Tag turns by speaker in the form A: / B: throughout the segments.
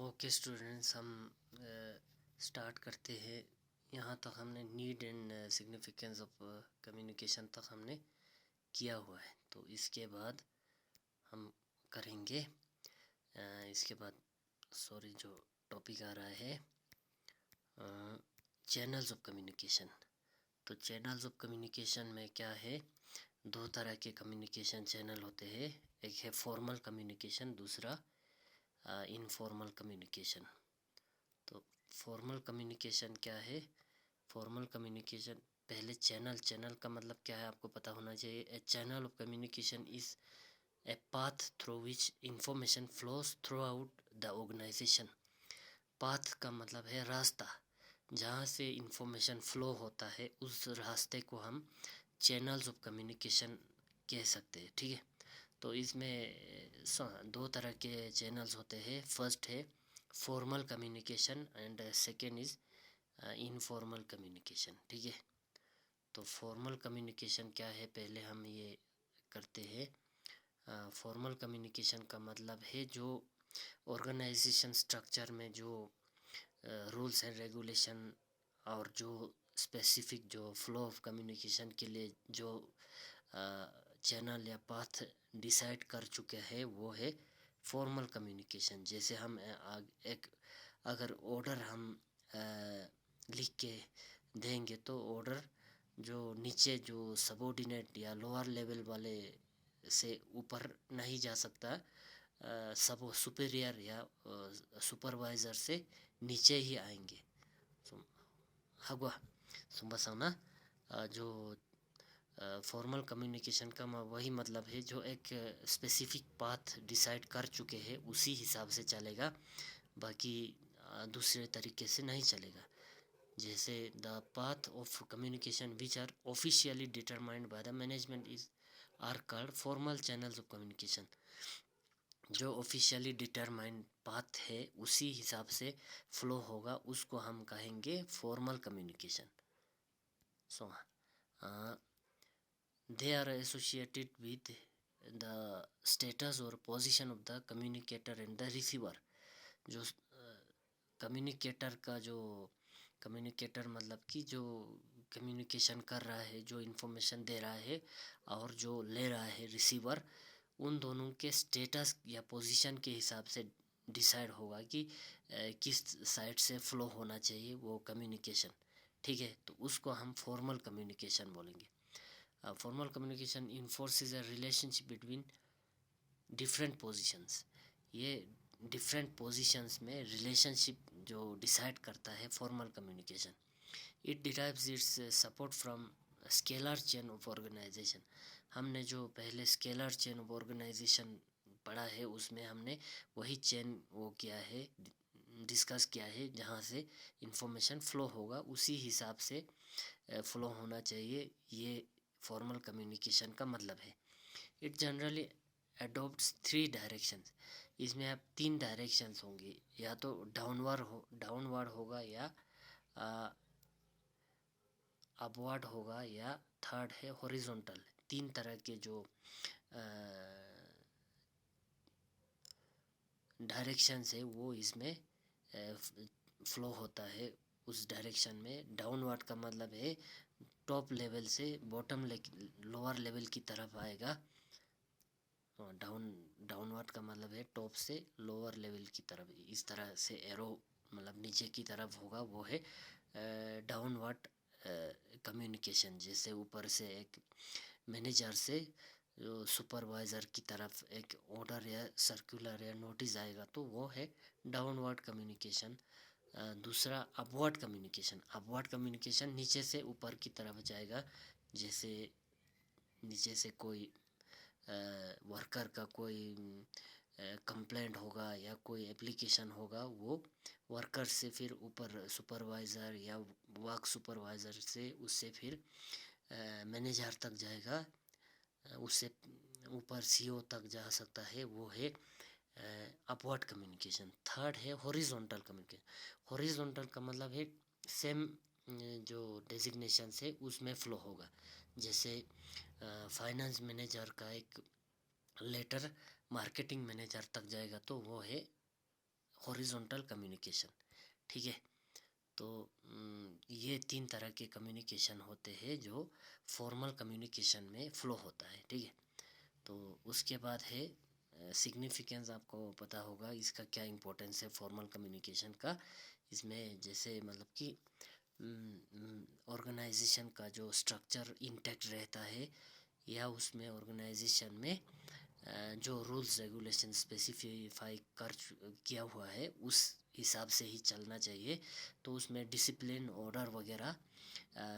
A: Okay students, हम start करते हैं। यहाँ तक हमने need and significance of communication तक हमने किया हुआ है। तो इसके बाद हम करेंगे इसके बाद जो टॉपिक आ रहा है चैनल्स ऑफ कम्युनिकेशन। तो चैनल्स ऑफ कम्युनिकेशन में क्या है, दो तरह के कम्युनिकेशन चैनल होते हैं। एक है फॉर्मल कम्युनिकेशन, दूसरा इनफॉर्मल कम्युनिकेशन। तो फॉर्मल कम्युनिकेशन क्या है? फॉर्मल कम्युनिकेशन, पहले चैनल का मतलब क्या है आपको पता होना चाहिए। A channel of communication is a path through which information flows throughout the organisation. Path का मतलब है रास्ता, जहाँ से इंफॉर्मेशन फ्लो होता है, उस रास्ते को हम चैनल्स ऑफ कम्युनिकेशन कह सकते हैं। ठीक है, तो इसमें दो तरह के चैनल्स होते हैं। फर्स्ट है formal communication and second is informal communication. ठीक है, तो फॉर्मल कम्युनिकेशन क्या है पहले हम ये करते हैं। फॉर्मल कम्युनिकेशन का मतलब है जो ऑर्गेनाइजेशन स्ट्रक्चर में जो रूल्स एंड रेगुलेशन और जो स्पेसिफिक जो फ्लो ऑफ कम्युनिकेशन के लिए जो चैनल या पाथ डिसाइड कर चुके हैं, वो है फॉर्मल कम्युनिकेशन। जैसे हम एक अगर ऑर्डर हम लिख के देंगे तो ऑर्डर जो नीचे जो सबऑर्डिनेट या लोअर लेवल वाले से ऊपर नहीं जा सकता, सब सुपीरियर या सुपरवाइज़र से नीचे ही आएंगे। हगवा सुबह जो फॉर्मल कम्युनिकेशन का वही मतलब है जो एक स्पेसिफिक पाथ डिसाइड कर चुके हैं उसी हिसाब से चलेगा, बाकी दूसरे तरीके से नहीं चलेगा। जैसे the path of communication which are officially determined by the management is are called formal channels of communication. जो ऑफिशियली डिटरमाइंड पाथ है उसी हिसाब से फ्लो होगा, उसको हम कहेंगे formal communication. So they are associated with the status or position of the communicator and the receiver। जो कम्युनिकेटर का जो कम्युनिकेटर मतलब कि जो कम्युनिकेशन कर रहा है, जो इन्फॉर्मेशन दे रहा है, और जो ले रहा है रिसीवर, उन दोनों के स्टेटस या पोजीशन के हिसाब से डिसाइड होगा कि किस साइड से फ्लो होना चाहिए वो कम्युनिकेशन। ठीक है, तो उसको हम फॉर्मल कम्युनिकेशन बोलेंगे। Formal communication enforces a relationship between different positions. ये डिफरेंट पोजीशंस में रिलेशनशिप जो डिसाइड करता है formal communication. It derives its support from scalar chain of organisation. हमने जो पहले स्केलर चेन ऑफ ऑर्गेनाइजेशन पढ़ा है उसमें हमने वही चेन वो किया है, डिस्कस किया है, जहाँ से इंफॉर्मेशन फ्लो होगा उसी हिसाब से फ्लो होना चाहिए। ये फॉर्मल कम्युनिकेशन का मतलब है। It generally adopts 3 directions. इसमें अब 3 डायरेक्शंस होंगे, या तो डाउनवर्ड होगा, या अपवर्ड होगा, या थर्ड है हॉरिजॉन्टल। 3 तरह के जो डायरेक्शंस है वो इसमें फ्लो होता है। उस डायरेक्शन में डाउनवर्ड का मतलब है टॉप लेवल से बॉटम लोअर लेवल की तरफ आएगा। डाउनवर्ड का मतलब है टॉप से लोअर लेवल की तरफ, इस तरह से एरो मतलब नीचे की तरफ होगा, वो है डाउनवर्ड कम्युनिकेशन। जैसे ऊपर से एक मैनेजर से जो सुपरवाइज़र की तरफ एक ऑर्डर या सर्कुलर या नोटिस आएगा तो वो है डाउनवर्ड कम्युनिकेशन। दूसरा अपवर्ड कम्युनिकेशन। अपवर्ड कम्युनिकेशन नीचे से ऊपर की तरफ जाएगा। जैसे नीचे से कोई वर्कर का कोई कंप्लेंट होगा या कोई एप्लीकेशन होगा, वो वर्कर से फिर ऊपर सुपरवाइज़र या वर्क सुपरवाइज़र से उससे फिर मैनेजर तक जाएगा, उससे ऊपर सीईओ तक जा सकता है, वो है अपवर्ड कम्युनिकेशन। थर्ड है हॉरिजॉन्टल कम्युनिकेशन। हॉरिजॉन्टल का मतलब है सेम जो डेजिग्नेशन से उसमें फ्लो होगा। जैसे फाइनेंस मैनेजर का एक लेटर मार्केटिंग मैनेजर तक जाएगा तो वो है हॉरिजॉन्टल कम्युनिकेशन। ठीक है, तो ये 3 तरह के कम्युनिकेशन होते हैं जो फॉर्मल कम्युनिकेशन में फ़्लो होता है। ठीक है, तो उसके बाद है सिग्निफिकेंस। आपको पता होगा इसका क्या इम्पोर्टेंस है फॉर्मल कम्युनिकेशन का। इसमें जैसे मतलब कि ऑर्गेनाइजेशन का जो स्ट्रक्चर इंटैक्ट रहता है, या उसमें ऑर्गेनाइजेशन में जो रूल्स रेगुलेशन स्पेसिफाई किया हुआ है उस हिसाब से ही चलना चाहिए, तो उसमें डिसिप्लिन ऑर्डर वगैरह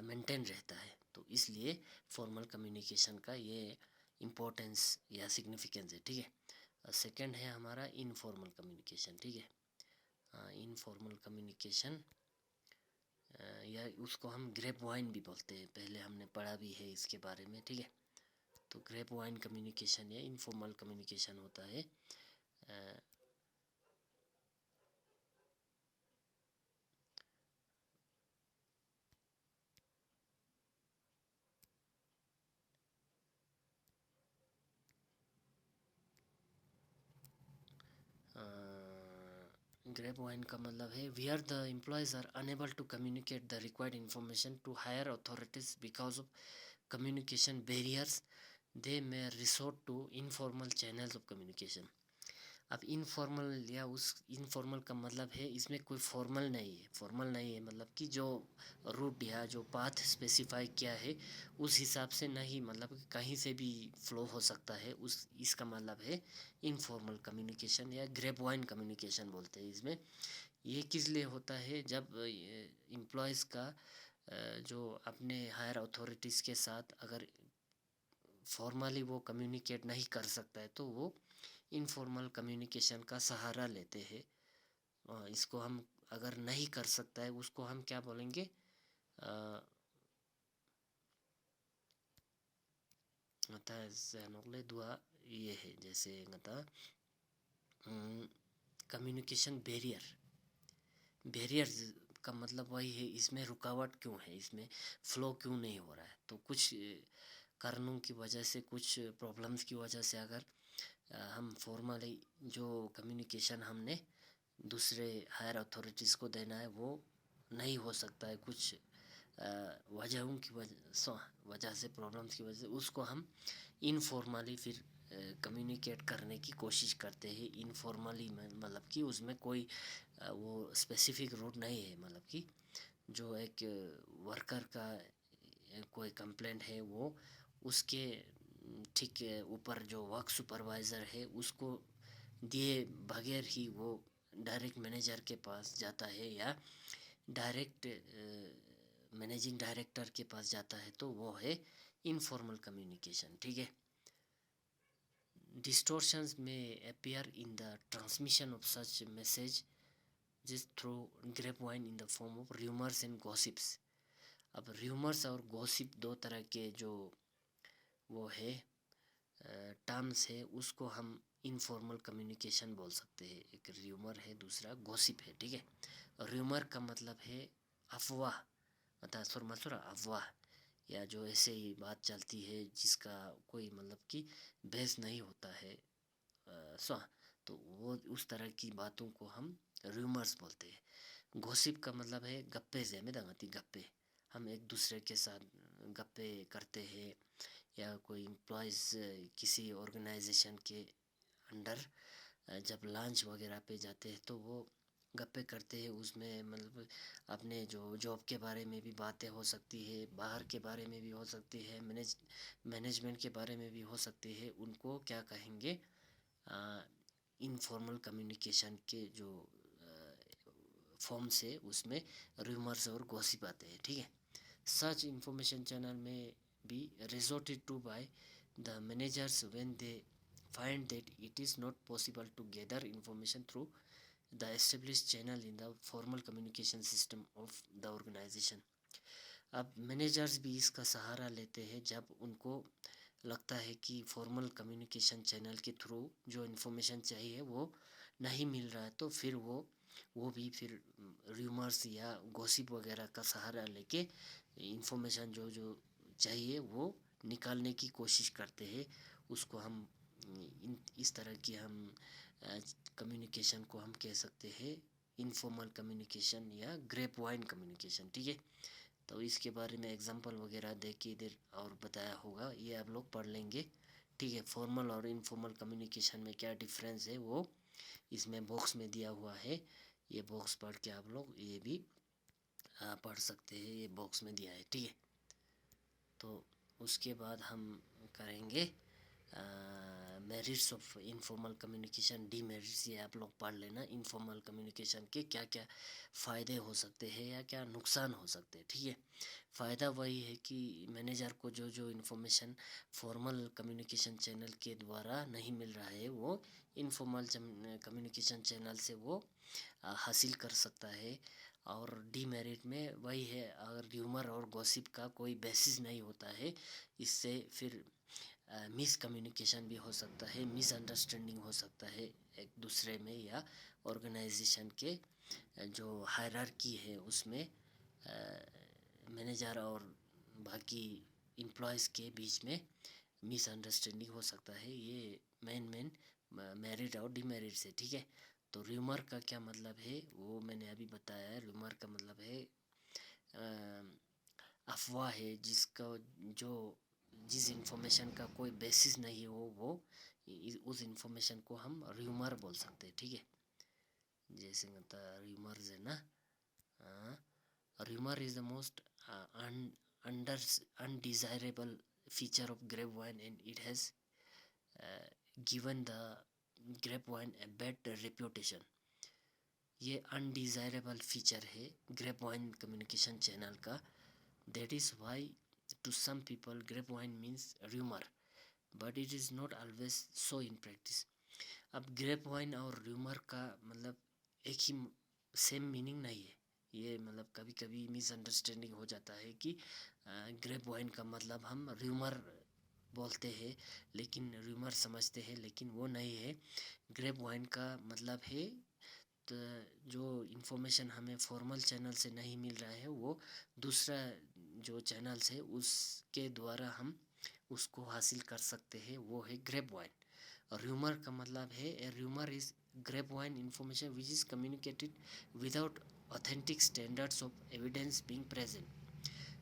A: मेंटेन रहता है। तो इसलिए फॉर्मल कम्युनिकेशन का ये इम्पोर्टेंस या सिग्निफिकेंस है। ठीक है, सेकंड है हमारा इनफॉर्मल कम्युनिकेशन। ठीक है, इनफॉर्मल कम्युनिकेशन या उसको हम ग्रेप वाइन भी बोलते हैं, पहले हमने पढ़ा भी है इसके बारे में। ठीक है, तो ग्रेप वाइन कम्युनिकेशन या इनफॉर्मल कम्युनिकेशन होता है। ग्रेप वाइन का मतलब है where the employees are unable to communicate the required information to higher authorities because of communication barriers, they may resort to informal channels of communication. अब informal या उस informal का मतलब है इसमें कोई फॉर्मल नहीं है। फॉर्मल नहीं है मतलब कि जो रूट या जो पाथ स्पेसिफाई किया है उस हिसाब से नहीं, मतलब कि कहीं से भी फ्लो हो सकता है, उस इसका मतलब है इनफॉर्मल कम्युनिकेशन या ग्रेप वाइन कम्युनिकेशन बोलते हैं इसमें। ये किस लिए होता है, जब एम्प्लॉयज़ का जो अपने हायर अथॉरिटीज़ के साथ अगर फॉर्मली वो कम्युनिकेट नहीं कर सकता है तो वो इनफॉर्मल कम्युनिकेशन का सहारा लेते हैं। इसको हम अगर नहीं कर सकता है उसको हम क्या बोलेंगे, दुआ ये है जैसे कम्युनिकेशन बैरियर। बैरियर का मतलब वही है, इसमें रुकावट क्यों है, इसमें फ़्लो क्यों नहीं हो रहा है। तो कुछ कारणों की वजह से, कुछ प्रॉब्लम्स की वजह से अगर हम फॉर्मली जो कम्युनिकेशन हमने दूसरे हायर अथॉरिटीज़ को देना है वो नहीं हो सकता है, कुछ वजहों की वजह से, प्रॉब्लम्स की वजह से उसको हम इनफॉर्मली फिर कम्युनिकेट करने की कोशिश करते हैं। इनफॉर्मली मतलब कि उसमें कोई वो स्पेसिफिक रूट नहीं है, मतलब कि जो एक वर्कर का कोई कंप्लेंट है वो उसके ठीक ऊपर जो वर्क सुपरवाइज़र है उसको दिए बगैर ही वो डायरेक्ट मैनेजर के पास जाता है या डायरेक्ट मैनेजिंग डायरेक्टर के पास जाता है, तो वो है इनफॉर्मल कम्युनिकेशन। ठीक है, distortions may appear in the transmission of such messages through grapevine in the form of rumors and gossips। अब rumors और gossip दो तरह के जो वो है टर्म्स है, उसको हम इनफॉर्मल कम्युनिकेशन बोल सकते हैं। एक र्यूमर है, दूसरा गॉसिप है। ठीक है, र्यूमर का मतलब है अफवाह, मतलब अफवाह, या जो ऐसे ही बात चलती है जिसका कोई मतलब कि बेस नहीं होता है। सो तो वो उस तरह की बातों को हम र्यूमर्स बोलते हैं। गॉसिप का मतलब है गप्पे से में दंगती गप्पे, हम एक दूसरे के साथ गप्पे करते हैं, या कोई एम्प्लॉयज़ किसी ऑर्गेनाइजेशन के अंडर जब लंच वगैरह पे जाते हैं तो वो गप्पे करते हैं। उसमें मतलब अपने जो जॉब के बारे में भी बातें हो सकती है, बाहर के बारे में भी हो सकती है, मैनेजमेंट के बारे में भी हो सकती है। उनको क्या कहेंगे, इनफॉर्मल कम्युनिकेशन के जो फॉर्म से उसमें रूमर्स और गॉसिप आते हैं। ठीक है, सच इंफॉर्मेशन चैनल में be resorted to by the managers when they find that it is not possible to gather information through the established channel in the formal communication system of the organization। अब managers भी इसका सहारा लेते हैं जब उनको लगता है कि फॉर्मल कम्युनिकेशन चैनल के थ्रू जो इन्फॉर्मेशन चाहिए वो नहीं मिल रहा है, तो फिर वो भी फिर र्यूमर्स या गॉसिप वगैरह का सहारा लेके इन्फॉर्मेशन जो जो चाहिए वो निकालने की कोशिश करते हैं। उसको हम इस तरह की हम कम्युनिकेशन को हम कह सकते हैं इनफॉर्मल कम्युनिकेशन या ग्रेप वाइन कम्युनिकेशन, ठीक है। तो इसके बारे में एग्जांपल वगैरह दे के इधर और बताया होगा, ये आप लोग पढ़ लेंगे, ठीक है। फॉर्मल और इनफॉर्मल कम्युनिकेशन में क्या डिफरेंस है वो इसमें बॉक्स में दिया हुआ है, ये बॉक्स पढ़ के आप लोग ये भी पढ़ सकते हैं, ये बॉक्स में दिया है, ठीक है। तो उसके बाद हम करेंगे merits of informal communication, demerits, ये आप लोग पढ़ लेना। इनफॉर्मल कम्युनिकेशन के क्या क्या फ़ायदे हो सकते हैं या क्या नुकसान हो सकते हैं, ठीक है। फ़ायदा वही है कि मैनेजर को जो जो इन्फॉर्मेशन फॉर्मल कम्युनिकेशन चैनल के द्वारा नहीं मिल रहा है वो इनफॉर्मल कम्युनिकेशन चैनल से वो हासिल कर सकता है। और डीमेरिट में वही है, अगर र्यूमर और गॉसिप का कोई बेसिस नहीं होता है, इससे फिर मिस कम्युनिकेशन भी हो सकता है, मिसअंडरस्टैंडिंग हो सकता है एक दूसरे में, या ऑर्गेनाइजेशन के जो हायरार्की है उसमें मैनेजर और बाकी एम्प्लॉयज़ के बीच में मिसअंडरस्टैंडिंग हो सकता है। ये मेन मेरिट और डिमेरिट से, ठीक है। तो र्यूमर का क्या मतलब है वो मैंने अभी बताया है। र्यूमर का मतलब है अफवाह है जिसका जो जिस इन्फॉर्मेशन का कोई बेसिस नहीं हो, वो उस इन्फॉर्मेशन को हम र्यूमर बोल सकते हैं, ठीक है। जैसे र्यूमर्स है ना, rumour is the most undesirable feature of grapevine, and it has given the grapevine a bad reputation. ये अनडिज़ायरेबल फीचर है ग्रेपवाइन कम्युनिकेशन चैनल का। That is why to some people grapevine means rumour, but it is not always so in practice. अब grapevine और rumour का मतलब एक ही same meaning नहीं है, ये मतलब कभी कभी मिसअंडरस्टैंडिंग हो जाता है कि ग्रेपवाइन का मतलब हम र्यूमर बोलते हैं, लेकिन र्यूमर समझते हैं, लेकिन वो नहीं है। ग्रेपवाइन का मतलब है तो जो इन्फॉर्मेशन हमें फॉर्मल चैनल से नहीं मिल रहा है वो दूसरा जो चैनल्स है उसके द्वारा हम उसको हासिल कर सकते हैं, वो है ग्रेपवाइन। और र्यूमर का मतलब है rumour is grapevine information which is communicated without authentic standards of evidence being present.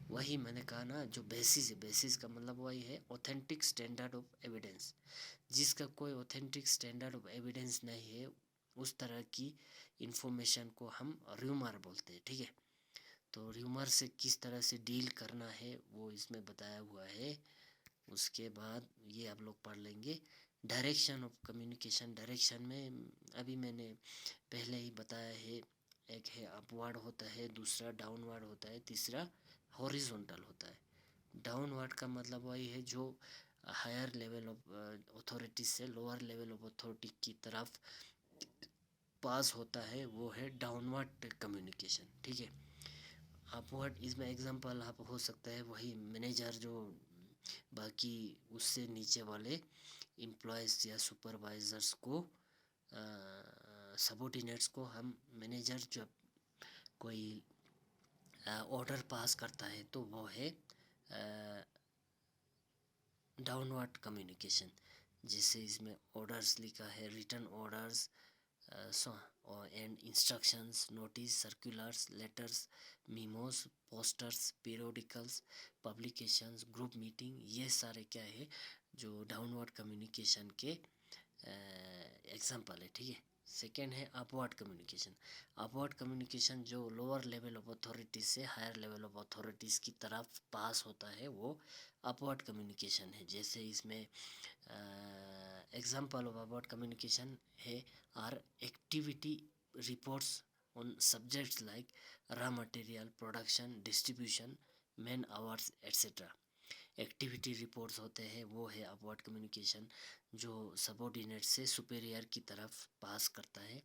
A: वही मैंने कहा ना, जो बेसिस है, बेसिस का मतलब वही है ऑथेंटिक स्टैंडर्ड ऑफ एविडेंस। जिसका कोई ऑथेंटिक स्टैंडर्ड ऑफ एविडेंस नहीं है उस तरह की इन्फॉर्मेशन को हम र्यूमर बोलते हैं, ठीक है। तो र्यूमर से किस तरह से डील करना है वो इसमें बताया हुआ है। उसके बाद ये आप लोग पढ़ लेंगे डायरेक्शन ऑफ कम्युनिकेशन। डायरेक्शन में अभी मैंने पहले ही बताया है, एक है अपवर्ड होता है, दूसरा डाउनवर्ड होता है, तीसरा हॉरिजॉन्टल होता है। डाउनवर्ड का मतलब वही है जो हायर लेवल ऑफ अथॉरिटी से लोअर लेवल ऑफ अथॉरिटी की तरफ पास होता है, वो है डाउनवर्ड कम्युनिकेशन, ठीक है। अपवर्ड इसमें एग्जांपल आप हो सकता है वही मैनेजर जो बाकी उससे नीचे वाले एम्प्लॉयज़ या सुपरवाइजर्स को सबॉर्डिनेट्स को हम मैनेजर जब कोई ऑर्डर पास करता है तो वो है डाउनवर्ड कम्युनिकेशन। जैसे इसमें ऑर्डर्स लिखा है, written orders and instructions, notice, circulars, letters, memos, posters, periodicals, publications, group meeting, ये सारे क्या है जो डाउनवर्ड कम्युनिकेशन के एग्जांपल है, ठीक है। सेकेंड है अपवर्ड कम्युनिकेशन। अपवर्ड कम्युनिकेशन जो लोअर लेवल ऑफ अथॉरिटीज से हायर लेवल ऑफ अथॉरिटीज़ की तरफ पास होता है वो अपवर्ड कम्युनिकेशन है। जैसे इसमें एग्जांपल ऑफ अपवर्ड कम्युनिकेशन है are activity reports on subjects like raw material, production, distribution, man hours etcetera. Activity reports होते हैं वो है अपवर्ड कम्युनिकेशन, जो सबॉर्डिनेट से सुपेरियर की तरफ पास करता है।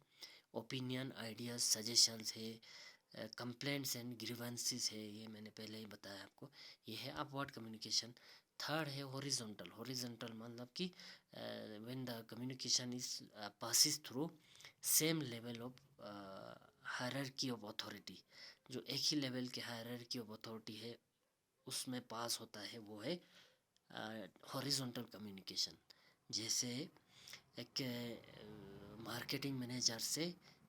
A: ओपिनियन, आइडियाज़, सजेशंस है, कंप्लेंट्स एंड ग्रीवेंसेस है, ये मैंने पहले ही बताया आपको, ये है अपवर्ड कम्युनिकेशन। थर्ड है हॉरिजॉन्टल। हॉरिजॉन्टल मतलब कि when the communication is passes through same level of hierarchy of authority, जो एक ही लेवल के हायरार्की ऑफ अथॉरिटी है उसमें पास होता है, वो है हॉरिजॉन्टल कम्युनिकेशन। जैसे एक मार्केटिंग मैनेजर से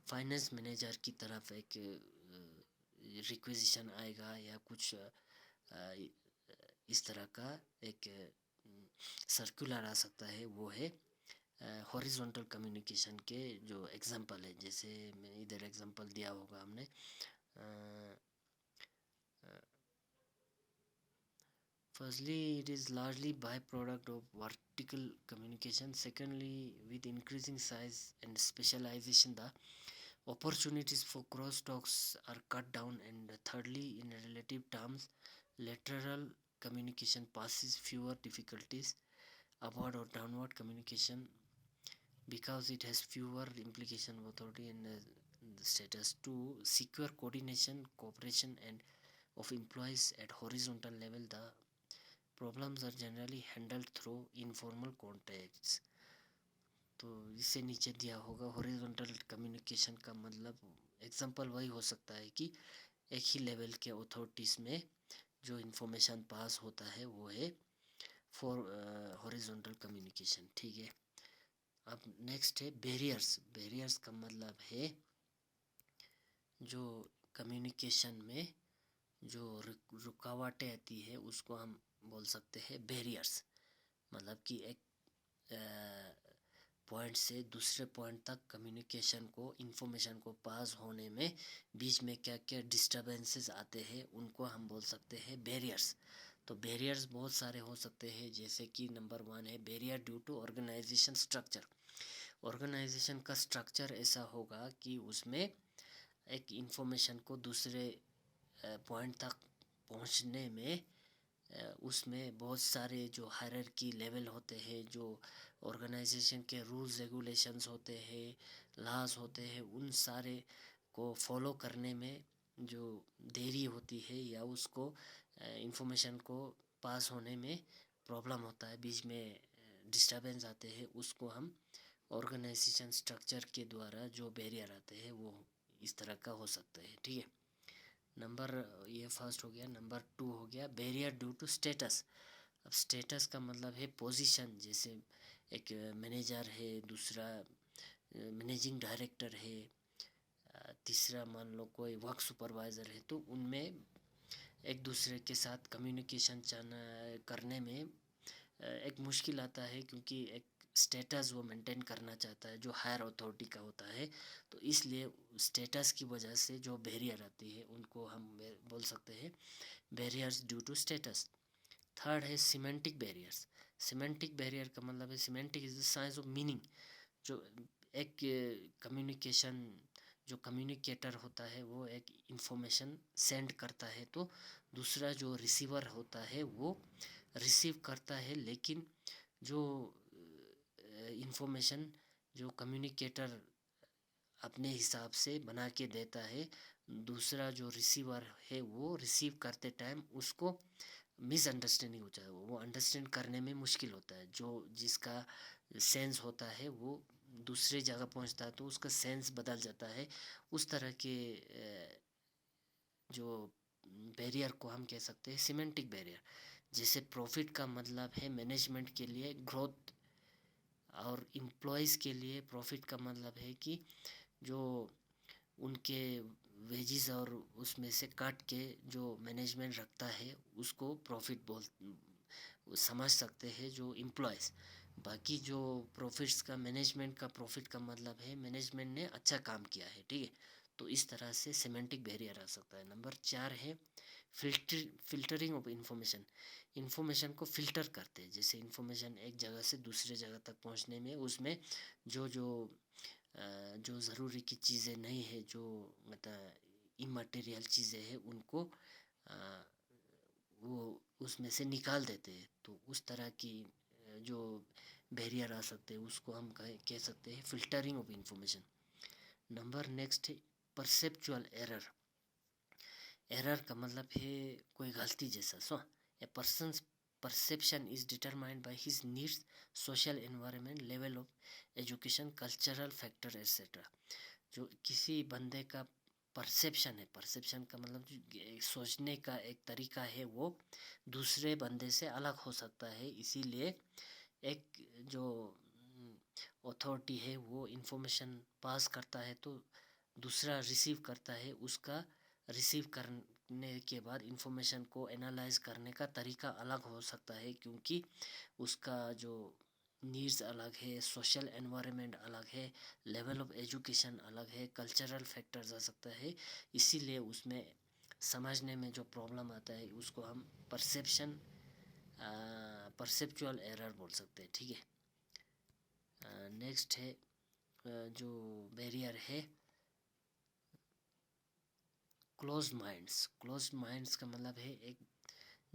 A: फाइनेंस मैनेजर की तरफ एक रिक्वेजिशन आएगा या कुछ इस तरह का एक सर्कुलर आ सकता है, वो है हॉरिजॉन्टल कम्युनिकेशन के जो एग्जांपल है। जैसे मैं इधर एग्जांपल दिया होगा हमने, firstly it is largely byproduct of vertical communication. Secondly, with increasing size and specialization, the opportunities for crosstalks are cut down. And thirdly, in relative terms, lateral communication passes fewer difficulties upward or downward communication because it has fewer implication of authority and the status. To secure coordination, cooperation and of employees at horizontal level, the problems are generally handled through informal contacts. तो इससे नीचे दिया होगा horizontal communication का मतलब example वही हो सकता है कि एक ही लेवल के अथॉरिटीज़ में जो इन्फॉर्मेशन पास होता है वो है फॉर हॉरिजॉन्टल कम्युनिकेशन। ठीक है, अब नेक्स्ट है बैरियर्स। बैरियर्स का मतलब है जो कम्युनिकेशन में जो रुकावटें आती है उसको हम बोल सकते हैं बैरियर्स। मतलब कि एक पॉइंट से दूसरे पॉइंट तक कम्युनिकेशन को, इन्फॉर्मेशन को पास होने में बीच में क्या क्या डिस्टर्बेंसेस आते हैं उनको हम बोल सकते हैं बैरियर्स। तो बैरियर्स बहुत सारे हो सकते हैं, जैसे कि नंबर 1 है barrier due to organisation structure. Organisation का स्ट्रक्चर ऐसा होगा कि उसमें एक इन्फॉर्मेशन को दूसरे पॉइंट तक पहुंचने में उसमें बहुत सारे जो हायरार्की लेवल होते हैं, जो ऑर्गेनाइजेशन के रूल्स रेगुलेशंस होते हैं, लॉज होते हैं, उन सारे को फॉलो करने में जो देरी होती है या उसको इन्फॉर्मेशन को पास होने में प्रॉब्लम होता है, बीच में डिस्टर्बेंस आते हैं, उसको हम ऑर्गेनाइजेशन स्ट्रक्चर के द्वारा जो बैरियर आते हैं वो इस तरह का हो सकता है। ठीक है, नंबर ये फर्स्ट हो गया। नंबर 2 हो गया बैरियर ड्यू टू स्टेटस। अब स्टेटस का मतलब है पोजीशन। जैसे एक मैनेजर है, दूसरा मैनेजिंग डायरेक्टर है, तीसरा मान लो कोई वर्क सुपरवाइज़र है, तो उनमें एक दूसरे के साथ कम्युनिकेशन करने में एक मुश्किल आता है, क्योंकि एक स्टेटस वो मेंटेन करना चाहता है जो हायर अथॉरिटी का होता है। तो इसलिए स्टेटस की वजह से जो बैरियर आती है उनको हम बोल सकते हैं barriers due to status. Third है सिमेंटिक बैरियर्स। सिमेंटिक बैरियर का मतलब है, semantic is the science of meaning. जो एक कम्युनिकेशन, जो कम्युनिकेटर होता है वो एक इंफॉर्मेशन सेंड करता है, तो दूसरा जो रिसीवर होता है वो रिसीव करता है, लेकिन जो इन्फॉर्मेशन जो कम्युनिकेटर अपने हिसाब से बना के देता है, दूसरा जो रिसीवर है वो रिसीव करते टाइम उसको मिसअंडरस्टैंडिंग हो जाए, वो अंडरस्टैंड करने में मुश्किल होता है। जो जिसका सेंस होता है वो दूसरे जगह पहुंचता है तो उसका सेंस बदल जाता है। उस तरह के जो बैरियर को हम कह सकते हैं सिमेंटिक बैरियर। जैसे प्रॉफिट का मतलब है मैनेजमेंट के लिए ग्रोथ, और एम्प्लॉयज़ के लिए प्रॉफिट का मतलब है कि जो उनके वेजेस और उसमें से काट के जो मैनेजमेंट रखता है उसको प्रॉफिट समझ सकते हैं जो एम्प्लॉयज़। बाकी जो प्रॉफिट्स का, मैनेजमेंट का प्रॉफिट का मतलब है मैनेजमेंट ने अच्छा काम किया है। ठीक है, तो इस तरह से सिमेंटिक बैरियर आ सकता है। नंबर 4 है फिल्टरिंग ऑफ इंफॉर्मेशन। इन्फॉर्मेशन को फ़िल्टर करते हैं। जैसे इन्फॉर्मेशन एक जगह से दूसरे जगह तक पहुंचने में उसमें जो जो ज़रूरी की चीज़ें नहीं है, जो मतलब इमटेरियल चीज़ें हैं, उनको वो उसमें से निकाल देते हैं। तो उस तरह की जो बैरियर आ सकते हैं उसको हम कह सकते हैं filtering of information. Number next है परसेप्चुअल एरर। एरर का मतलब है कोई गलती जैसा। सो ए persons perception is determined by his needs, social environment, level of education, cultural factor etc. जो किसी बंदे का परसेप्शन है, परसेप्शन का मतलब सोचने का एक तरीका है, वो दूसरे बंदे से अलग हो सकता है। इसीलिए एक जो अथॉरिटी है वो इंफॉर्मेशन पास करता है तो दूसरा रिसीव करता है, उसका रिसीव करने के बाद इंफॉर्मेशन को एनालाइज करने का तरीका अलग हो सकता है, क्योंकि उसका जो नीड्स अलग है, सोशल एनवायरनमेंट अलग है, लेवल ऑफ एजुकेशन अलग है, कल्चरल फैक्टर्स आ सकता है। इसीलिए उसमें समझने में जो प्रॉब्लम आता है उसको हम परसेप्चुअल एरर बोल सकते हैं, ठीक है। नेक्स्ट है जो बैरियर है क्लोज माइंड्स का मतलब है एक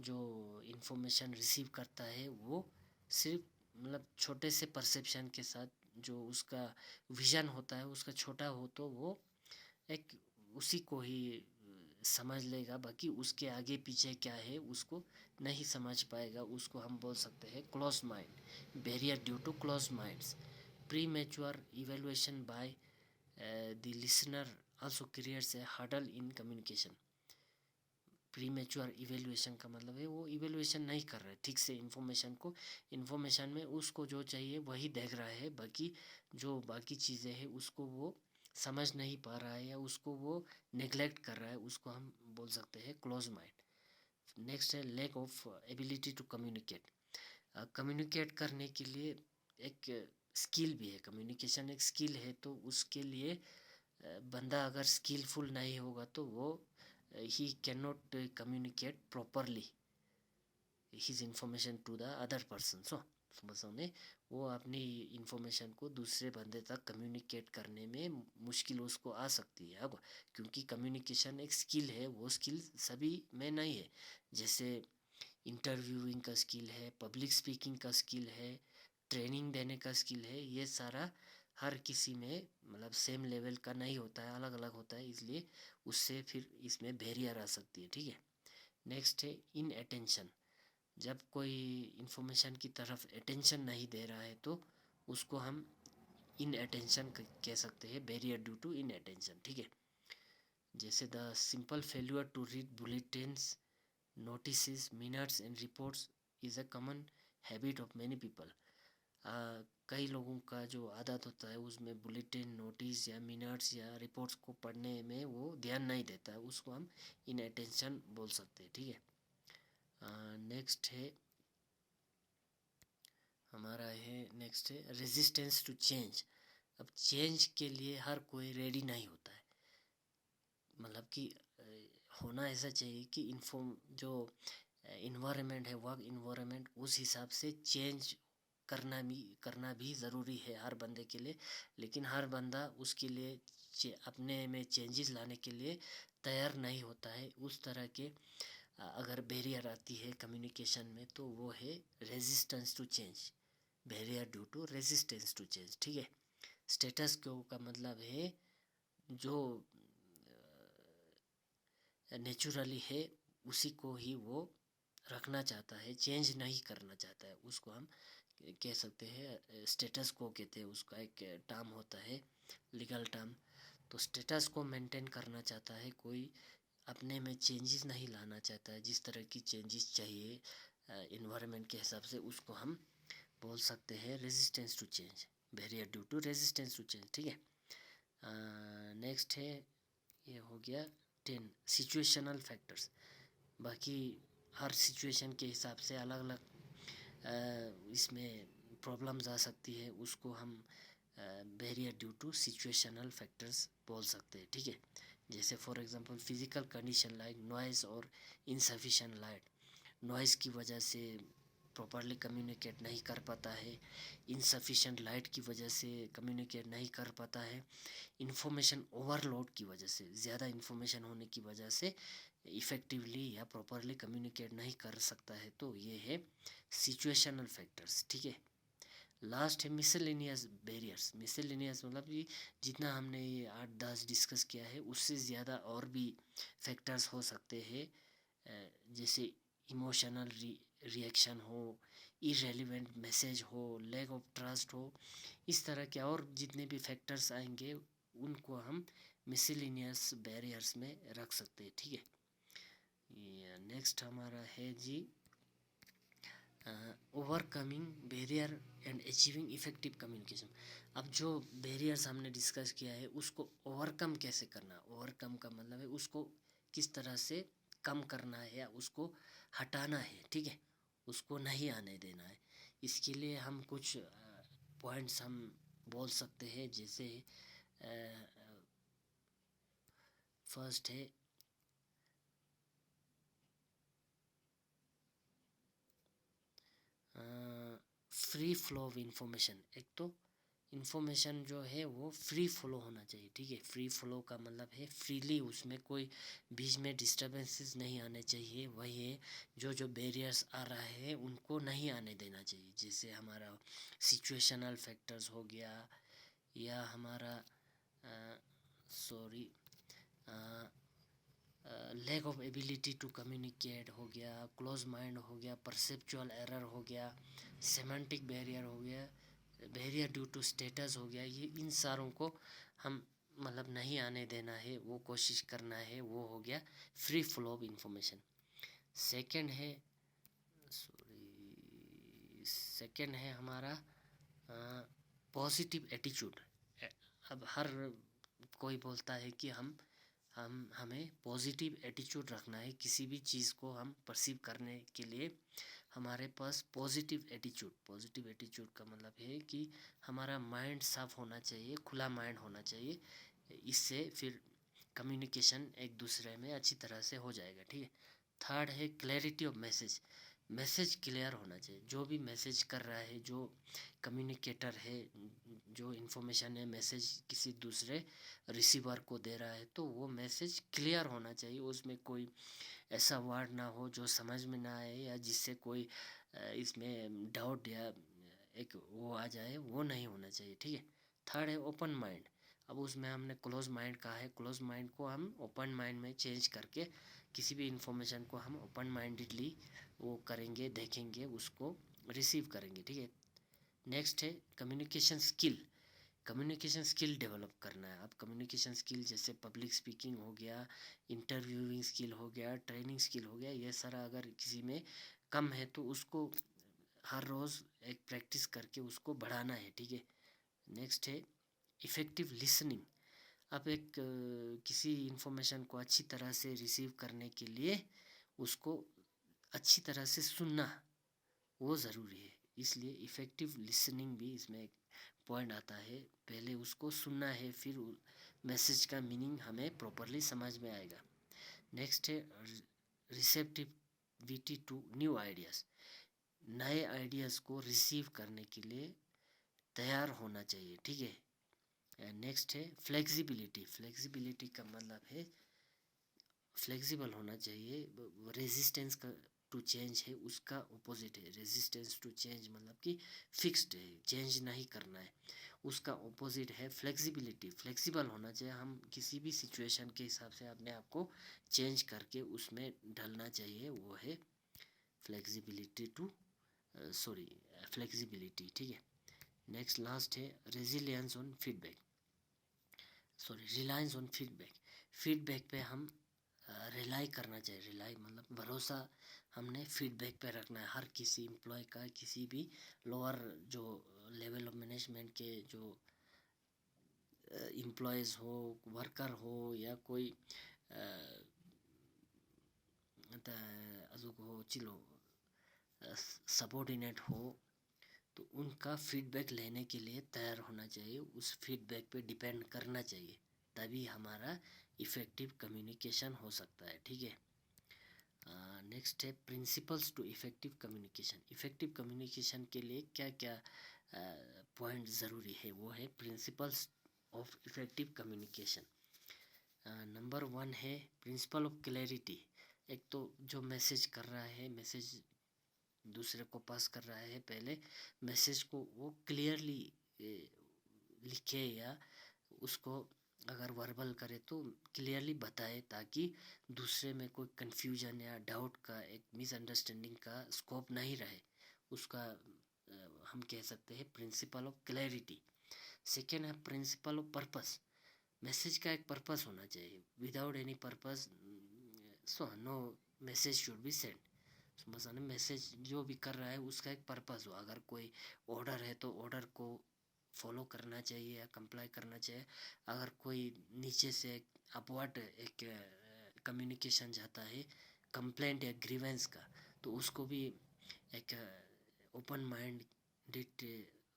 A: जो इंफॉर्मेशन रिसीव करता है वो सिर्फ मतलब छोटे से परसेप्शन के साथ, जो उसका विजन होता है उसका छोटा हो तो वो एक उसी को ही समझ लेगा, बाकी उसके आगे पीछे क्या है उसको नहीं समझ पाएगा। उसको हम बोल सकते हैं close mind, barrier due to close minds. Premature evaluation by the listener also creates a hurdle in communication। Premature evaluation का मतलब है वो इवेलुएशन नहीं कर रहा है ठीक से इन्फॉर्मेशन में उसको जो चाहिए वही देख रहा है, बाकी जो बाकी चीज़ें हैं उसको वो समझ नहीं पा रहा है या उसको वो नेग्लेक्ट कर रहा है, उसको हम बोल सकते हैं क्लोज माइंड। नेक्स्ट है lack of ability to communicate. Communicate करने के लिए एक स्किल भी है, कम्युनिकेशन एक स्किल है, तो उसके लिए बंदा अगर स्किलफुल नहीं होगा तो वो he cannot communicate properly his information to the other person। so समझने वो अपनी इंफॉर्मेशन को दूसरे बंदे तक कम्युनिकेट करने में मुश्किल उसको आ सकती है। अब क्योंकि कम्युनिकेशन एक स्किल है, वो स्किल सभी में नहीं है। जैसे इंटरव्यूइंग का स्किल है, पब्लिक स्पीकिंग का स्किल है, ट्रेनिंग देने का स्किल है, ये सारा हर किसी में मतलब सेम लेवल का नहीं होता है, अलग अलग होता है, इसलिए उससे फिर इसमें बैरियर आ सकती है, ठीक है। नेक्स्ट है इन अटेंशन। जब कोई इंफॉर्मेशन की तरफ अटेंशन नहीं दे रहा है तो उसको हम इन अटेंशन कह सकते हैं, barrier due to inattention, ठीक है। जैसे the simple failure to read bulletins, notice, minutes and reports is a common habit of many people. कई लोगों का जो आदत होता है उसमें बुलेटिन, नोटिस या मिनट्स या रिपोर्ट्स को पढ़ने में वो ध्यान नहीं देता है, उसको हम इन अटेंशन बोल सकते हैं, ठीक है। नेक्स्ट है हमारा है नेक्स्ट है रेजिस्टेंस टू चेंज। अब चेंज के लिए हर कोई रेडी नहीं होता है, मतलब कि होना ऐसा चाहिए कि जो इन्वायरमेंट है, वर्क इन्वायरमेंट, उस हिसाब से चेंज करना भी ज़रूरी है हर बंदे के लिए, लेकिन हर बंदा उसके लिए अपने में चेंजेस लाने के लिए तैयार नहीं होता है। उस तरह के अगर बैरियर आती है कम्युनिकेशन में तो वो है resistance to change, barrier due to resistance to change, ठीक है। स्टेटस क्यो का मतलब है जो नेचुरली है उसी को ही वो रखना चाहता है, चेंज नहीं करना चाहता है, उसको हम कह सकते हैं स्टेटस को कहते हैं, उसका एक टर्म होता है, लीगल टर्म। तो स्टेटस को मेंटेन करना चाहता है कोई, अपने में चेंजेस नहीं लाना चाहता है, जिस तरह की चेंजेस चाहिए इन्वायरमेंट के हिसाब से, उसको हम बोल सकते हैं resistance to change, barrier due to resistance to change, ठीक है। नेक्स्ट है ये हो गया 10 सिचुएशनल फैक्टर्स। बाकी हर सिचुएशन के हिसाब से अलग अलग इसमें प्रॉब्लम्स आ सकती है, उसको हम barrier due to situational factors बोल सकते हैं, ठीक है। जैसे for example physical condition like noise और इनसफिशिएंट लाइट, नॉइज़ की वजह से प्रॉपरली कम्युनिकेट नहीं कर पाता है, इनसफिशिएंट लाइट की वजह से कम्युनिकेट नहीं कर पाता है, इन्फॉर्मेशन ओवरलोड की वजह से, ज़्यादा इन्फॉर्मेशन होने की वजह से इफ़ेक्टिवली या प्रॉपरली कम्युनिकेट नहीं कर सकता है, तो ये है सिचुएशनल फैक्टर्स, ठीक है। लास्ट है मिसलेनियस बैरियर्स। मिसलेनियस मतलब कि जितना हमने ये 8-10 डिस्कस किया है उससे ज़्यादा और भी फैक्टर्स हो सकते हैं, जैसे इमोशनल रिएक्शन हो, इरेलीवेंट मैसेज हो, लैक ऑफ ट्रस्ट हो, इस तरह के और जितने भी फैक्टर्स आएंगे उनको हम मिसलेनियस बैरियर्स में रख सकते हैं, ठीक है। नेक्स्ट हमारा है G overcoming barrier and achieving effective communication. अब जो बैरियर्स हमने डिस्कस किया है उसको ओवरकम कैसे करना, ओवरकम का मतलब है उसको किस तरह से कम करना है या उसको हटाना है, ठीक है, उसको नहीं आने देना है। इसके लिए हम कुछ पॉइंट्स हम बोल सकते हैं, जैसे फर्स्ट है फ्री फ्लो ऑफ इंफॉर्मेशन। एक तो इंफॉर्मेशन जो है वो फ्री फ्लो होना चाहिए, ठीक है। फ्री फ्लो का मतलब है फ्रीली, उसमें कोई बीच में डिस्टर्बेंसेस नहीं आने चाहिए। वही है जो जो बैरियर्स आ रहा है उनको नहीं आने देना चाहिए, जैसे हमारा सिचुएशनल फैक्टर्स हो गया, या हमारा sorry lack of ability to communicate हो गया, क्लोज माइंड हो गया, परसेप्चुअल एरर हो गया, सेमेंटिक बैरियर हो गया, बैरियर ड्यू टू स्टेटस हो गया। ये इन सारों को हम मतलब नहीं आने देना है, वो कोशिश करना है। वो हो गया free flow of information. Second है सेकंड है हमारा पॉजिटिव एटीट्यूड। अब हर कोई बोलता है कि हमें पॉजिटिव एटीट्यूड रखना है, किसी भी चीज़ को हम परसीव करने के लिए हमारे पास पॉजिटिव एटीट्यूड का मतलब है कि हमारा माइंड साफ होना चाहिए, खुला माइंड होना चाहिए। इससे फिर कम्युनिकेशन एक दूसरे में अच्छी तरह से हो जाएगा, ठीक है। थर्ड है clarity of message. Message clear होना चाहिए, जो भी मैसेज कर रहा है, जो कम्युनिकेटर है, जो इन्फॉर्मेशन है, मैसेज किसी दूसरे रिसीवर को दे रहा है, तो वो मैसेज क्लियर होना चाहिए। उसमें कोई ऐसा वर्ड ना हो जो समझ में ना आए या जिससे कोई इसमें डाउट या एक वो आ जाए, वो नहीं होना चाहिए, ठीक है। थर्ड है ओपन माइंड। अब उसमें हमने क्लोज माइंड कहा है, क्लोज माइंड को हम ओपन माइंड में चेंज करके किसी भी इंफॉर्मेशन को हम ओपन माइंडेडली वो करेंगे, देखेंगे, उसको रिसीव करेंगे, ठीक है। नेक्स्ट है communication skill. Communication skill develop करना है। अब कम्युनिकेशन स्किल जैसे पब्लिक स्पीकिंग हो गया, इंटरव्यूइंग स्किल हो गया, ट्रेनिंग स्किल हो गया, ये सारा अगर किसी में कम है तो उसको हर रोज़ एक प्रैक्टिस करके उसको बढ़ाना है, ठीक है। नेक्स्ट है इफ़ेक्टिव लिसनिंग। अब एक किसी इन्फॉर्मेशन को अच्छी तरह से रिसीव करने के लिए उसको अच्छी तरह से सुनना वो ज़रूरी है, इसलिए इफ़ेक्टिव लिसनिंग भी इसमें एक पॉइंट आता है। पहले उसको सुनना है, फिर मैसेज का मीनिंग हमें प्रॉपरली समझ में आएगा। नेक्स्ट है रिसेप्टिविटी टू न्यू आइडियाज़। नए आइडियाज़ को रिसीव करने के लिए तैयार होना चाहिए, ठीक है। नेक्स्ट है फ्लेक्सिबिलिटी। फ्लेक्सिबिलिटी का मतलब है फ्लेक्सिबल होना चाहिए। रेजिस्टेंस का टू चेंज है, उसका ऑपोजिट है। रेजिस्टेंस टू चेंज मतलब कि फिक्स्ड है, चेंज नहीं करना है। उसका ऑपोजिट है फ्लेक्सिबिलिटी। फ्लेक्सिबल होना चाहिए, हम किसी भी सिचुएशन के हिसाब से अपने आप को चेंज करके उसमें ढलना चाहिए, वो है फ्लेक्सिबिलिटी टू फ्लेक्सिबिलिटी, ठीक है। नेक्स्ट लास्ट है resilience on feedback, reliance on feedback. Feedback पे हम रिलाई करना चाहिए। रिलाई मतलब भरोसा हमने फीडबैक पे रखना है। हर किसी एम्प्लॉय का, किसी भी लोअर जो लेवल ऑफ मैनेजमेंट के जो एम्प्लॉयज़ हो, वर्कर हो, या कोई अजूक हो, चिलो सबॉर्डिनेट हो, तो उनका फीडबैक लेने के लिए तैयार होना चाहिए, उस फीडबैक पे डिपेंड करना चाहिए, तभी हमारा इफ़ेक्टिव कम्युनिकेशन हो सकता है, ठीक है। नेक्स्ट है principles to effective communication. Effective communication के लिए क्या क्या पॉइंट ज़रूरी है, वो है principles of effective communication. Number 1 है प्रिंसिपल ऑफ क्लैरिटी। एक तो जो मैसेज कर रहा है, मैसेज दूसरे को पास कर रहा है, पहले मैसेज को वो क्लियरली लिखे, या उसको अगर वर्बल करे तो क्लियरली बताए, ताकि दूसरे में कोई कन्फ्यूजन या डाउट का, एक मिसअंडरस्टैंडिंग का स्कोप नहीं रहे। उसका हम कह सकते हैं प्रिंसिपल ऑफ क्लैरिटी। सेकेंड है प्रिंसिपल ऑफ पर्पस। मैसेज का एक पर्पस होना चाहिए। Without any purpose no message should be send. समझ आना, मैसेज जो भी कर रहा है उसका एक पर्पस हो। अगर कोई ऑर्डर है तो ऑर्डर को फॉलो करना चाहिए या कंप्लाई करना चाहिए। अगर कोई नीचे से अपवर्ड एक कम्युनिकेशन जाता है कंप्लेंट या ग्रीवेंस का, तो उसको भी एक ओपन माइंडेड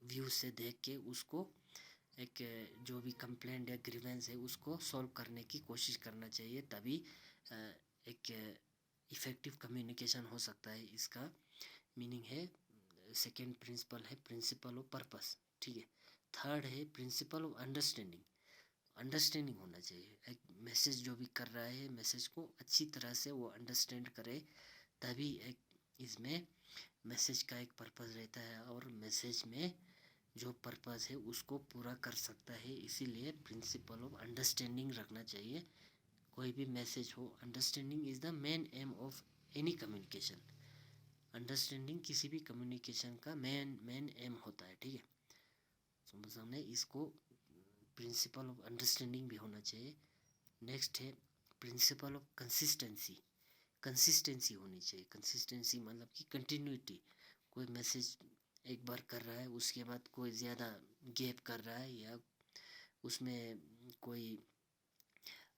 A: व्यू से देख के उसको एक जो भी कंप्लेंट या ग्रीवेंस है उसको सॉल्व करने की कोशिश करना चाहिए, तभी एक इफ़ेक्टिव कम्युनिकेशन हो सकता है। इसका मीनिंग है, सेकेंड प्रिंसिपल है प्रिंसिपल ऑफ पर्पस, ठीक है। थर्ड है प्रिंसिपल ऑफ अंडरस्टैंडिंग। अंडरस्टैंडिंग होना चाहिए, एक मैसेज जो भी कर रहा है मैसेज को अच्छी तरह से वो अंडरस्टैंड करे, तभी एक इसमें मैसेज का एक पर्पस रहता है और मैसेज में जो पर्पस है उसको पूरा कर सकता है। इसीलिए प्रिंसिपल ऑफ अंडरस्टैंडिंग रखना चाहिए कोई भी मैसेज हो। Understanding is the main M of any communication. Understanding किसी भी कम्युनिकेशन का मेन एम होता है, ठीक है। समझ सामने, इसको प्रिंसिपल ऑफ अंडरस्टैंडिंग भी होना चाहिए। नेक्स्ट है प्रिंसिपल ऑफ कंसिस्टेंसी। कंसिस्टेंसी होनी चाहिए। कंसिस्टेंसी मतलब कि कंटिन्यूटी। कोई मैसेज एक बार कर रहा है उसके बाद कोई ज़्यादा गैप कर रहा है या उसमें कोई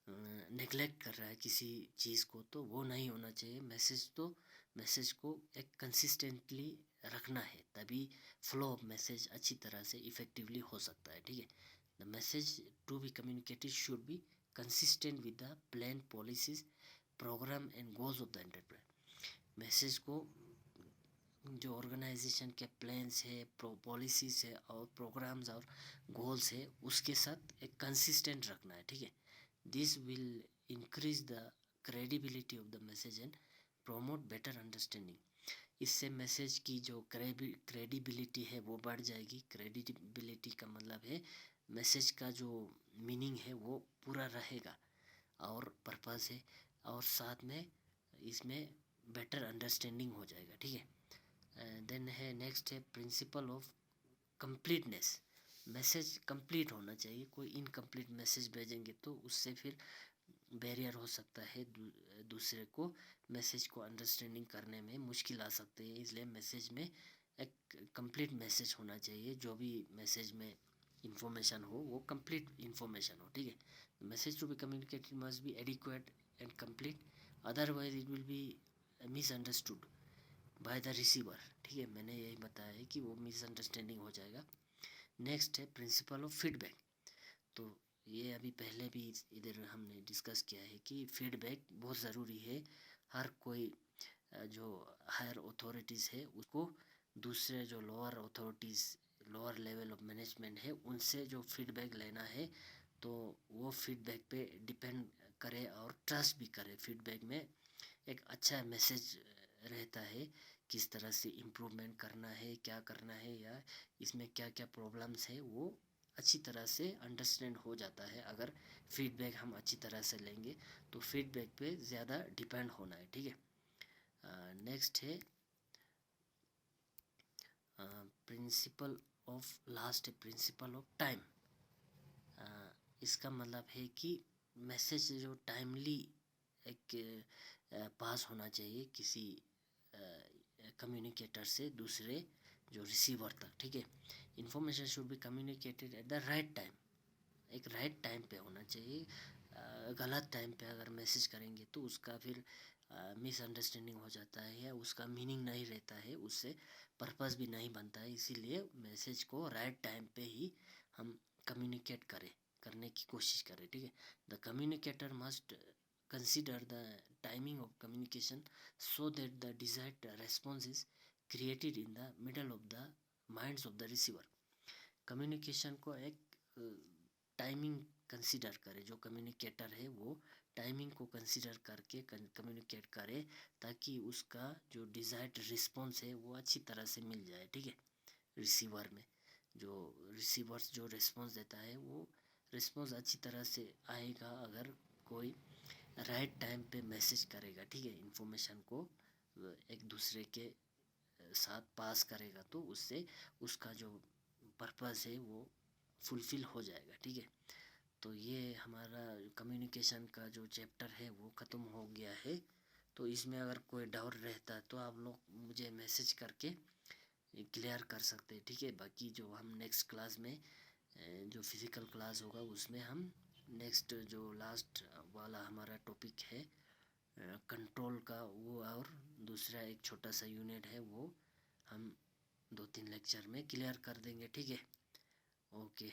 A: नेगलेक्ट कर रहा है किसी चीज़ को, तो वो नहीं होना चाहिए। मैसेज को एक कंसिस्टेंटली रखना है, तभी फ्लो ऑफ मैसेज अच्छी तरह से इफ़ेक्टिवली हो सकता है, ठीक है। The message to be communicated should be consistent with the plan, policies, programme and goals of the enterprise. Message को जो ऑर्गेनाइजेशन के प्लान्स है, पॉलिसीज है और प्रोग्राम्स और गोल्स है उसके साथ एक कंसिस्टेंट रखना है, ठीक है। This will increase the credibility of the message and promote better understanding. इससे मैसेज की जो क्रेडिबिलिटी है वो बढ़ जाएगी। क्रेडिबिलिटी का मतलब है मैसेज का जो मीनिंग है वो पूरा रहेगा और पर्पस है, और साथ में इसमें बेटर अंडरस्टैंडिंग हो जाएगा, ठीक है। देन है नेक्स्ट है principle of completeness. Message complete होना चाहिए। कोई इनकम्प्लीट मैसेज भेजेंगे तो उससे फिर बैरियर हो सकता है, दूसरे को मैसेज को अंडरस्टैंडिंग करने में मुश्किल आ सकती है। इसलिए मैसेज में एक कंप्लीट मैसेज होना चाहिए। जो भी मैसेज में इंफॉर्मेशन हो वो कंप्लीट इंफॉर्मेशन हो, ठीक है। Message to be communicated must be adequate and complete, otherwise it will be misunderstood by the receiver, ठीक है। मैंने यही बताया है कि वो मिसअंडरस्टैंडिंग हो जाएगा। नेक्स्ट है प्रिंसिपल ऑफ फीडबैक। तो ये अभी पहले भी इधर हमने डिस्कस किया है कि फीडबैक बहुत ज़रूरी है। हर कोई जो हायर अथॉरिटीज़ है उसको दूसरे जो lower authorities, lower level of management है, उनसे जो फीडबैक लेना है तो वो फीडबैक पे डिपेंड करे और ट्रस्ट भी करे। फीडबैक में एक अच्छा मैसेज रहता है, किस तरह से इम्प्रूवमेंट करना है, क्या करना है या इसमें क्या क्या प्रॉब्लम्स है, वो अच्छी तरह से अंडरस्टैंड हो जाता है। अगर फीडबैक हम अच्छी तरह से लेंगे तो फीडबैक पे ज़्यादा डिपेंड होना है, ठीक है। नेक्स्ट है प्रिंसिपल ऑफ लास्ट है प्रिंसिपल ऑफ टाइम। इसका मतलब है कि मैसेज जो टाइमली एक पास होना चाहिए किसी कम्युनिकेटर से दूसरे जो रिसीवर तक, ठीक है। Information should be communicated at the right time. एक राइट टाइम पे होना चाहिए। गलत टाइम पे अगर मैसेज करेंगे तो उसका फिर मिसअंडरस्टैंडिंग हो जाता है या उसका मीनिंग नहीं रहता है, उससे पर्पस भी नहीं बनता है। इसीलिए मैसेज को राइट टाइम पे ही हम कम्युनिकेट करने की कोशिश करें, ठीक है। The communicator must consider the timing of communication so that the desired response is created in the middle of the minds of the receiver। Communication को एक टाइमिंग कंसिडर करे, जो कम्युनिकेटर है वो टाइमिंग को कंसिडर करके कम्युनिकेट करे ताकि उसका जो डिज़ायर्ड रिस्पॉन्स है वो अच्छी तरह से मिल जाए, ठीक है। रिसीवर में जो रिसीवर्स जो रिस्पॉन्स देता है वो रिस्पॉन्स अच्छी तरह से आएगा अगर कोई राइट टाइम पे मैसेज करेगा, ठीक है। इन्फॉर्मेशन को एक दूसरे के साथ पास करेगा तो उससे उसका जो पर्पस है वो फुलफ़िल हो जाएगा, ठीक है। तो ये हमारा कम्युनिकेशन का जो चैप्टर है वो ख़त्म हो गया है। तो इसमें अगर कोई डाउट रहता है तो आप लोग मुझे मैसेज करके क्लियर कर सकते हैं, ठीक है। बाकी जो हम नेक्स्ट क्लास में जो फिज़िकल क्लास होगा उसमें हम नेक्स्ट जो लास्ट वाला हमारा टॉपिक है कंट्रोल का, वो और दूसरा एक छोटा सा यूनिट है, वो हम 2-3 लेक्चर में क्लियर कर देंगे, ठीक है। ओके।